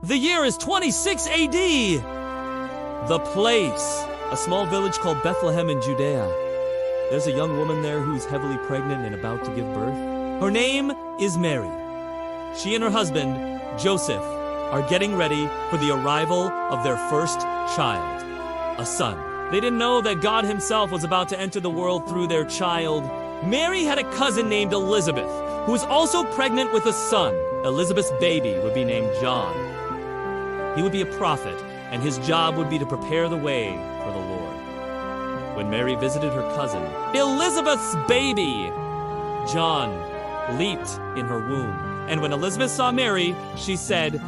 The year is 26 AD. The place, a small village called Bethlehem in Judea. There's a young woman there who's heavily pregnant and about to give birth. Her name is Mary. She and her husband, Joseph, are getting ready for the arrival of their first child, a son. They didn't know that God himself was about to enter the world through their child. Mary had a cousin named Elizabeth, who was also pregnant with a son. Elizabeth's baby would be named John. He would be a prophet, and his job would be to prepare the way for the Lord. When Mary visited her cousin, Elizabeth's baby, John, leaped in her womb. And when Elizabeth saw Mary, she said,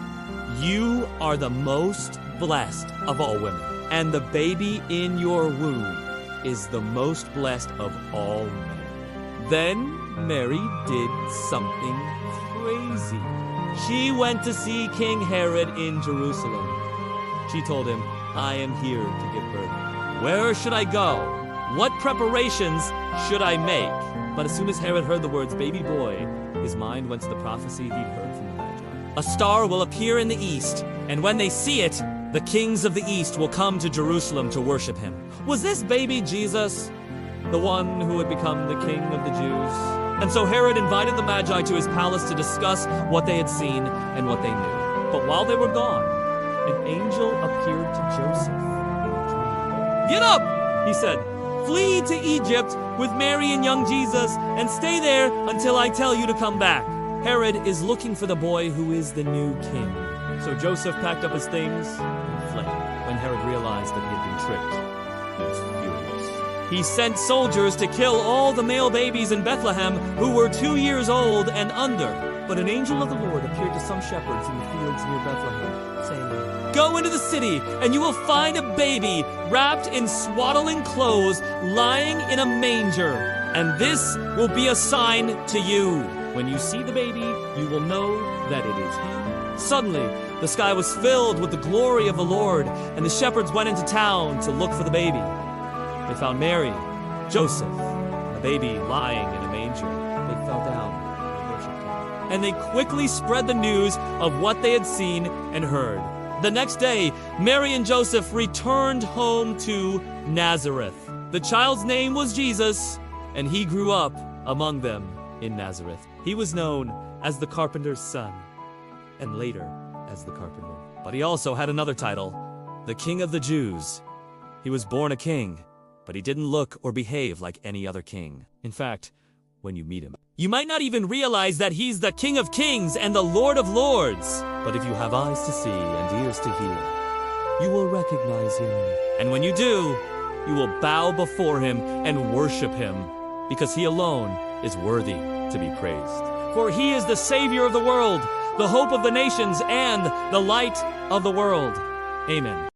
"You are the most blessed of all women, and the baby in your womb is the most blessed of all men." Then Mary did something crazy. She went to see King Herod in Jerusalem. She told him, "I am here to give birth. Where should I go? What preparations should I make?" But as soon as Herod heard the words baby boy, his mind went to the prophecy he'd heard from the Magi. "A star will appear in the east, and when they see it, the kings of the east will come to Jerusalem to worship him." Was this baby Jesus, the one who had become the king of the Jews? And so Herod invited the Magi to his palace to discuss what they had seen and what they knew. But while they were gone, an angel appeared to Joseph in a dream. "Get up," he said. "Flee to Egypt with Mary and young Jesus, and stay there until I tell you to come back. Herod is looking for the boy who is the new king." So Joseph packed up his things and fled. When Herod realized that he had been tricked, he was furious. He sent soldiers to kill all the male babies in Bethlehem who were 2 years old and under. But an angel of the Lord appeared to some shepherds in the fields near Bethlehem, saying, "Go into the city, and you will find a baby wrapped in swaddling clothes, lying in a manger. And this will be a sign to you. When you see the baby, you will know that it is he." Suddenly, the sky was filled with the glory of the Lord, and the shepherds went into town to look for the baby. They found Mary, Joseph, and the baby lying in a manger. They fell down and worshipped him. And they quickly spread the news of what they had seen and heard. The next day, Mary and Joseph returned home to Nazareth. The child's name was Jesus, and he grew up among them in Nazareth. He was known as the carpenter's son, and later as the carpenter. But he also had another title, the King of the Jews. He was born a king, but he didn't look or behave like any other king. In fact, when you meet him, you might not even realize that he's the King of Kings and the Lord of Lords. But if you have eyes to see and ears to hear, you will recognize him. And when you do, you will bow before him and worship him, because he alone is worthy to be praised. For he is the Savior of the world, the hope of the nations, and the light of the world. Amen.